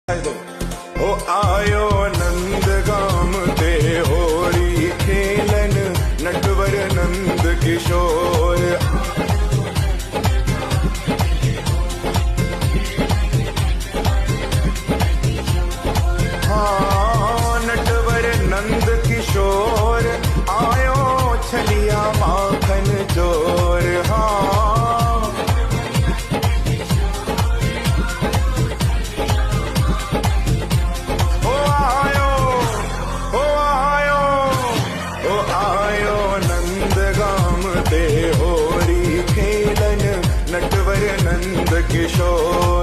ओ आयो नंद गाम ते होली खेलन नटवर नंद किशोर। हाँ नटवर नंद किशोर आयो छलिया माखन चोर। हाँ नटवर नंद किशोर।